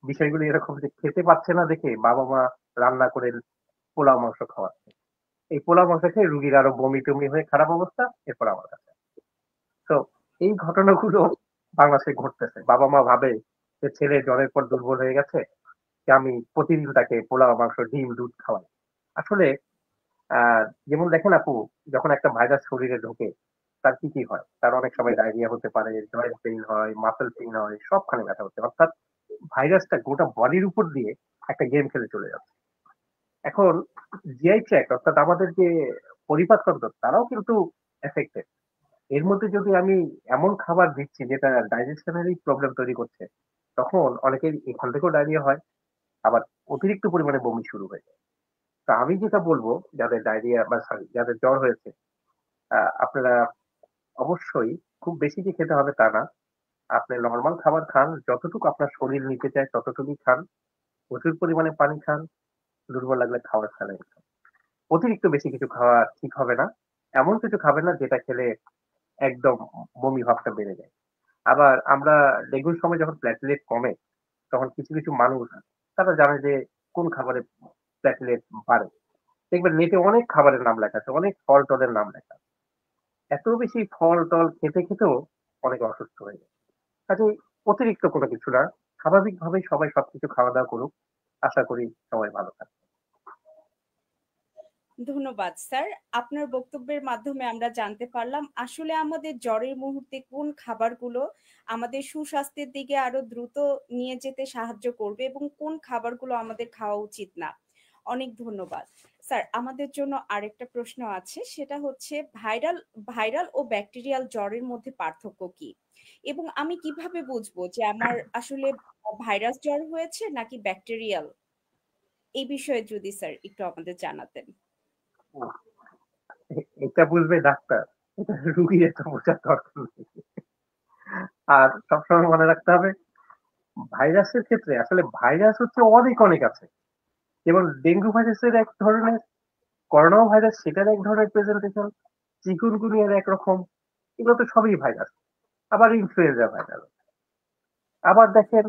বিষয়গুলো এরকম যে খেতে পাচ্ছে না দেখে বাবা মা রান্না করে পোলাও মাংস খাওয়াচ্ছে। এই পোলাও মাংস খেয়ে রুগীর আরো বমি টমি হয়ে খারাপ অবস্থা, এরপর আমার কাছে। তো এই ঘটনাগুলো বাংলাদেশে ঘটতেছে। বাবা মা ভাবে যে ছেলে জ্বরের পর দুর্বল হয়ে গেছে, যে আমি প্রতিদিন তাকে পোলাও মাংস ডিম দুধ খাওয়াই। আসলে যেমন দেখেন আপু, যখন একটা ভাইরাস শরীরে ঢোকে তার কি কি হয়, তার অনেক সময় ডায়রিয়া হতে পারে, জয়েন্ট পেইন হয়, মাসেল পেইন হয়, সবখানে ব্যথা হচ্ছে, অর্থাৎ ভাইরাসটা গোটা বডির উপর দিয়ে একটা গেম খেলে চলে যাচ্ছে। এখন জিআই ট্র্যাক্ট অর্থাৎ আমাদের যে পরিপাক তন্ত্র তারাও কিন্তু এফেক্টেড। এর মধ্যে যদি আমি এমন খাবার দিচ্ছি যেটা ডাইজেশনেরই প্রবলেম তৈরি করছে, তখন অনেকের এখান থেকেও ডায়রিয়া হয়, আবার অতিরিক্ত পরিমাণে বমি শুরু হয়ে যায়। তো আমি যেটা বলবো, যাদের ডায়রিয়া বা সরি যাদের জ্বর হয়েছে, আপনারা অবশ্যই খুব বেশি যে খেতে হবে তা না, আপনি নর্মাল খাবার খান, যতটুকু আপনার শরীর নিতে চায় ততটুকুই খান, প্রচুর পরিমাণে পানি খান, দুর্বল লাগলে খাবার স্যালাইন খান। অতিরিক্ত বেশি কিছু খাওয়া ঠিক হবে না। এমন কিছু খাবেন না যেটা খেলে একদম বমি ভাবটা বেড়ে যায়। আবার আমরা ডেঙ্গুর সময় যখন প্ল্যাটলেট কমে, তখন কিছু কিছু মানুষ তারা জানে যে কোন খাবারে প্ল্যাটলেট বাড়ে। দেখবেন নেটে অনেক খাবারের নাম লেখা আছে, অনেক ফল টলের নাম লেখা আছে। এত বেশি ফল টল খেতে খেতেও অনেক অসুস্থ হয়ে যায়। কাজে অতিরিক্ত কোনো কিছু না, স্বাভাবিকভাবেই সবাই সবকিছু খাওয়া দাওয়া করুক, আশা করি সবাই ভালো থাকবে। ধন্যবাদ স্যার। আপনার বক্তব্যের মাধ্যমে আমরা জানতে পারলাম আসলে আমাদের জ্বরের মুহূর্তে কোন খাবারগুলো আমাদের সুস্বাস্থ্যের দিকে আরো দ্রুত নিয়ে যেতে সাহায্য করবে এবং কোন খাবারগুলো আমাদের খাওয়া উচিত না। অনেক ধন্যবাদ। স্যার, আমাদের জন্য আরেকটা প্রশ্ন আছে, সেটা হচ্ছে ভাইরাল ভাইরাল ও ব্যাকটেরিয়াল জ্বরের মধ্যে পার্থক্য কি? এবং আমি কিভাবে বুঝবো যে আমার আসলে ভাইরাস জ্বর হয়েছে নাকি ব্যাকটেরিয়াল? এই বিষয়ে যদি স্যার একটু আমাদের জানাতেন। এটা বুঝবে ডাক্তার, এটা রুগীর এত বোঝার দরকার নেই। আর সবসময় মনে রাখতে হবে, ভাইরাসের ক্ষেত্রে আসলে ভাইরাস হচ্ছে অনেক অনেক আছে। যেমন ডেঙ্গু ভাইরাসের এক ধরনের, করোনা ভাইরাস সেটার এক ধরনের প্রেজেন্টেশন, চিকুনগুনিয়ার একরকম, এগুলো তো সবই ভাইরাস। আবার ইনফ্লুয়েঞ্জা ভাইরাস, আবার দেখেন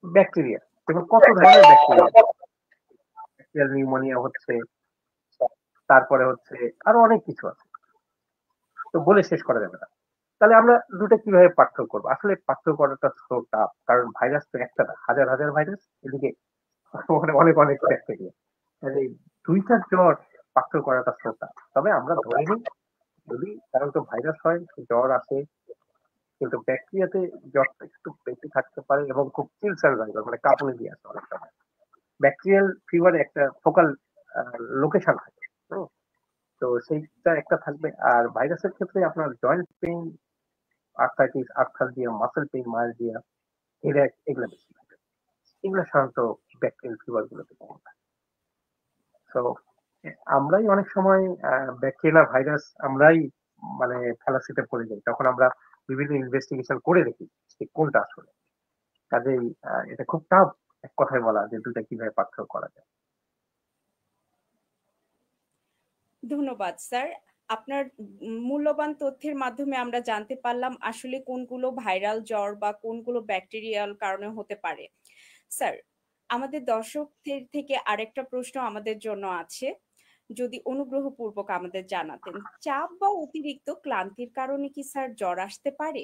ব্যাকটেরিয়া, যেমন কত ধরনের ব্যাকটেরিয়া, ব্যাকটেরিয়াল নিউমোনিয়া হচ্ছে, তারপরে হচ্ছে আরো অনেক কিছু আছে, তো বলে শেষ করা যাবে না। তাহলে আমরা দুটো কিভাবে পার্থক্য করবো? আসলে পার্থক্য করাটা সো টাফ, কারণ ভাইরাস তো একটা না, হাজার হাজার ভাইরাস, এদিকে ওখানে অনেক অনেক ব্যাকটেরিয়া। এই দুইটা জ্বর পার্থক্য করাটা সো টাফ। তবে আমরা ধরে নিই, যদি সাধারণত ভাইরাস হয় জ্বর আসে, কিন্তু ব্যাকটেরিয়াতে জ্বরটা একটু বেশি থাকতে পারে এবং খুব চিলসার লাগে, মানে কাঁপুনি দিয়ে আসে অনেক সময়। ব্যাকটেরিয়াল ফিভারে একটা ফোকাল লোকেশন থাকে, হুম? তো সেইটা একটা থাকবে। আর ভাইরাসের ক্ষেত্রে আপনার joint pain, arthritis, arthralgia, muscle pain, myalgia, headache, এগুলো বেশি থাকে। এগুলো সাধারণত ব্যাকটেরিয়াল ফিভার গুলোতে কম থাকে। তো আমরাই অনেক সময় ব্যাকটেরিয়া ভাইরাস আমরাই মানে ফেলাসিতে পড়ে যাই, তখন আমরা বিভিন্ন ইনভেস্টিগেশন করে দেখি যে কোনটা আসলে। কাজেই এটা খুব টাফ এক কথায় বলা যে দুটা কিভাবে পার্থক্য করা যায়। ধন্যবাদ স্যার। আপনার মূল্যবান তথ্যের মাধ্যমে আমরা জানতে পারলাম আসলে কোনগুলো ভাইরাল জ্বর বা কোনগুলো ব্যাকটেরিয়াল কারণে হতে পারে। স্যার, আমাদের দর্শকদের থেকে আরেকটা প্রশ্ন আমাদের জন্য আছে, যদি অনুগ্রহপূর্বক আমাদের জানাতেন। চাপ বা অতিরিক্ত ক্লান্তির কারণে কি স্যার জ্বর আসতে পারে?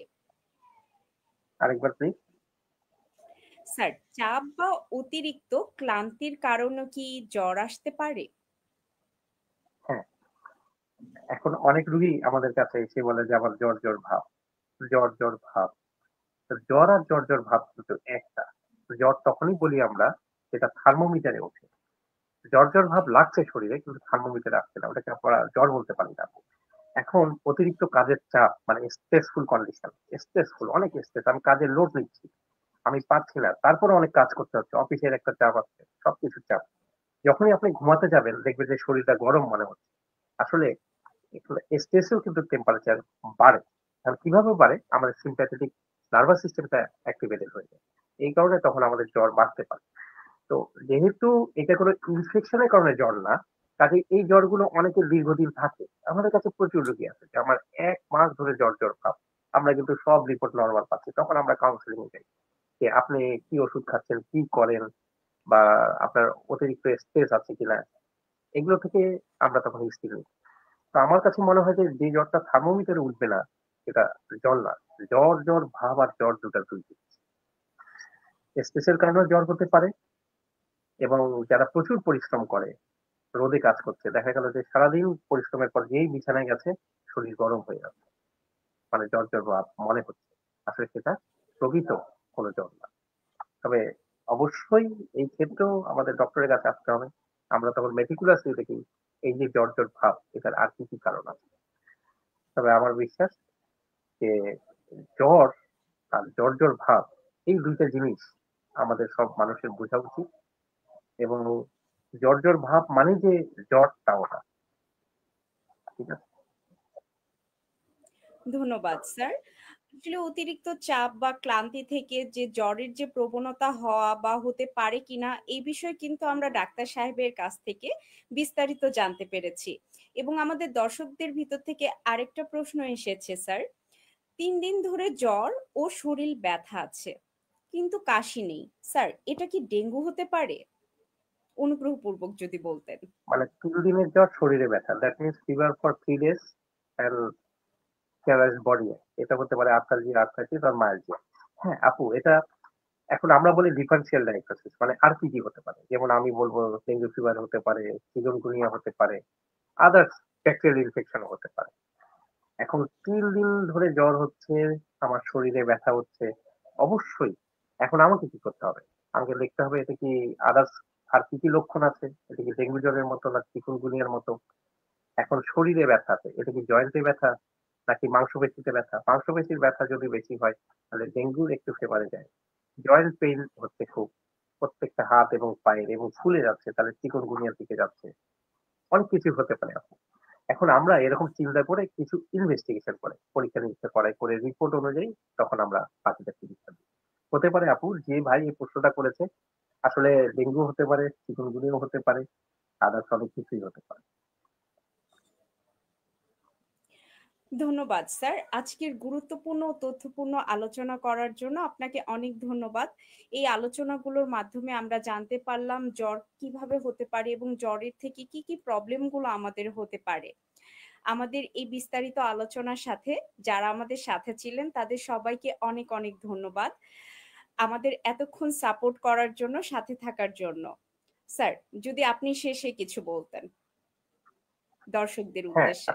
আরেকবার প্লিজ। স্যার, চাপ বা অতিরিক্ত ক্লান্তির কারণে কি জ্বর আসতে পারে? হ্যাঁ, এখন অনেক রুগী আমাদের কাছে এসে বলে যে আমার জ্বর জ্বর ভাব, জ্বর জ্বর ভাব। তো জ্বর আর জ্বর জ্বর ভাব কিন্তু একটা। জ্বর তখনই বলি আমরা যেটা থার্মোমিটারে ওঠে। জ্বর জ্বর ভাব লাগছে শরীরে কিন্তু থার্মোমিটারে আসছে না, ওটাকে আমরা জ্বর বলতে পারি না। এখন অতিরিক্ত কাজের চাপ, মানে স্ট্রেসফুল কন্ডিশন, স্ট্রেসফুল অনেক স্ট্রেস, আমি কাজের লোড নিচ্ছি, আমি পাচ্ছি না, তারপরে অনেক কাজ করতে হচ্ছে, অফিসের একটা চাপ আছে, সবকিছুর চাপ। যখনই আপনি ঘুমাতে যাবেন দেখবেন যে শরীরটা গরম মনে হচ্ছে। আসলে স্ট্রেসেও কিন্তু টেম্পারেচার বাড়ে। আর কিভাবে বাড়ে? আমাদের সিম্প্যাথেটিক নার্ভাস সিস্টেমটা অ্যাক্টিভেটেড হয়ে যায়। এই কারণে তখন আমাদের জ্বর বাড়তে পারে। তো যেহেতু এটা কোনো ইনফেকশনের কারণে জ্বর না, কাজে এই জ্বরগুলো অনেকের দীর্ঘদিন থাকে। আমাদের কাছে প্রচুর রোগী আছে যে আমার ১ মাস ধরে জ্বর, জ্বর ভাব। আমরা কিন্তু সব রিপোর্ট নরমাল পাচ্ছি। তখন আমরা কাউন্সেলিং এ যাই। যে আপনি কি ওষুধ খাচ্ছেন, কি করেন বা আপনার অতিরিক্ত স্ট্রেস আছে কিনা, এগুলো থেকে আমরা তখন হিস্ট্রি নিই। তো আমার কাছে মনে হয় যে, যে জ্বরটা থার্মোমিটারে উঠবে না, সেটা জ্বর না। জ্বর, জ্বর ভাব আর জ্বর ২ টার ২ জিনিস। স্ট্রেসের কারণেও জ্বর হতে পারে এবং যারা প্রচুর পরিশ্রম করে, রোদে কাজ করছে, দেখা গেল যে সারাদিন পরিশ্রমের পর যেই বিছানায় গেছে, শরীর গরম হয়ে যাচ্ছে। মানে জ্বর, জ্বর ভাব মনে হচ্ছে। আসলে সেটা প্রকৃত কোনো জ্বর না। তবে অবশ্যই এই ক্ষেত্রেও আমাদের ডক্টরের কাছে আসতে হবে। আমরা তখন মেটিকুলাসলি দেখি এই যে জ্বর, জ্বর ভাব এটার আর কি, কি কারণ আছে। তবে আমার বিশ্বাস যে জ্বর আর জ্বর, জ্বর ভাব এই ২ টা জিনিস আমাদের সব মানুষের বোঝা উচিত এবং জ্বর, জ্বর ভাব মানে যে জ্বর তাও না। ঠিক আছে? ধন্যবাদ স্যার। আসলে অতিরিক্ত চাপ বা ক্লান্তি থেকে যে জ্বরের যে প্রবণতা হওয়া বা হতে পারে কিনা এই বিষয়ে কিন্তু আমরা ডাক্তার সাহেবের কাছ থেকে বিস্তারিত জানতে পেরেছি। এবং আমাদের দর্শকদের ভিতর থেকে আরেকটা প্রশ্ন এসেছে স্যার। ৩ দিন ধরে জ্বর ও শরীর ব্যথা আছে, কিন্তু কাশি নেই। স্যার, এটা কি ডেঙ্গু হতে পারে? অনুগ্রহপূর্বক যদি বলতেন। মানে ৩ দিনের জ্বর, শরীরে ব্যথা। That means fever for 3 days and paralysed body. এটা হতে পারে আর্থালজিয়া, আর্থ্রাইটিস আর মায়ালজিয়া। হ্যাঁ, আপু এটা এখন আমরা বলি ডিফারেনশিয়াল ডায়াগনোসিস, মানে আর কি, কি হতে পারে? যেমন আমি বলব ডেঙ্গু ফিভার হতে পারে, চিকুনগুনিয়া হতে পারে, আদার্স ব্যাকটেরিয়াল ইনফেকশনও হতে পারে। এখন ৩ দিন ধরে জ্বর হচ্ছে, আমার শরীরে ব্যথা হচ্ছে। অবশ্যই এখন আমাকে কি করতে হবে? আমাকে দেখতে হবে এটা কি আদার্স আর কি, কি লক্ষণ আছে? এটা কি ডেঙ্গু জ্বরের মতো না চিকুনগুনিয়ার মতো? এখন শরীরে ব্যথা আছে, এটা কি জয়েন্টে ব্যথা নাকি মাংসপেশিতে ব্যথা? মাংসপেশির ব্যথা যদি বেশি হয় তাহলে ডেঙ্গুর একটু ফেভারে যায়। জয়েন্ট পেইন হচ্ছে খুব, প্রত্যেকটা হাত এবং পায়ের এবং ফুলে যাচ্ছে, তাহলে চিকুনগুনিয়ার দিকে যাচ্ছে। অনেক কিছু হতে পারে আপু। এখন আমরা এরকম চিন্তা করে কিছু ইনভেস্টিগেশন করে, পরীক্ষা-নিরীক্ষা করাই, করে রিপোর্ট অনুযায়ী তখন আমরা বাকিটা চিকিৎসা দিই। হতে পারে আপু যে ভাই এই প্রশ্নটা করেছে আসলে ডেঙ্গু হতে পারে, চিকুনগুনিয়াও হতে পারে, আদার্স অনেক কিছুই হতে পারে। ধন্যবাদ স্যার। আজকের গুরুত্বপূর্ণ ও তথ্যপূর্ণ আলোচনা করার জন্য আপনাকে অনেক ধন্যবাদ। এই আলোচনাগুলোর মাধ্যমে আমরা জানতে পারলাম জ্বর কিভাবে হতে পারে এবং জ্বরের থেকে কি, কি প্রবলেমগুলো আমাদের হতে পারে। আমাদের এই বিস্তারিত আলোচনার সাথে যারা আমাদের সাথে ছিলেন তাদের সবাইকে অনেক, অনেক ধন্যবাদ। আমাদের এতক্ষণ সাপোর্ট করার জন্য, সাথে থাকার জন্য। স্যার, যদি আপনি শেষে কিছু বলতেন দর্শকদের হ্যাঁ, উদ্দেশ্যে।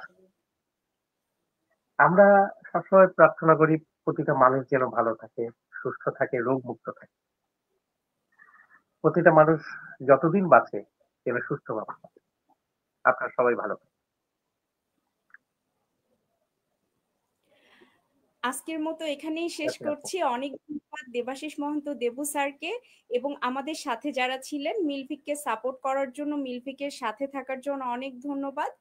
আমরা সবসময় প্রার্থনা করি প্রতিটা মানুষ যেন ভালো থাকে, সুস্থ থাকে, রোগমুক্ত থাকে। প্রতিটা মানুষ যতদিন বাঁচে যেন সুস্থভাবে বাঁচে। আপনারা সবাই ভালো থাকবেন। আজকের মতো এখানেই শেষ ঠিক আছে আপু। করছি। অনেক ধন্যবাদ দেবাশিস মহন্ত দেবু স্যারকে এবং আমাদের সাথে যারা ছিলেন মিলফিককে সাপোর্ট করার জন্য, মিলফিকের সাথে থাকার জন্য অনেক ধন্যবাদ।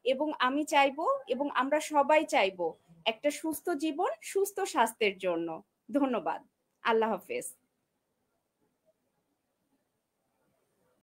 এবং আমি চাইবো এবং আমরা সবাই চাইবো একটা সুস্থ জীবন, সুস্থ স্বাস্থ্যের জন্য। ধন্যবাদ। আল্লাহ হাফেজ।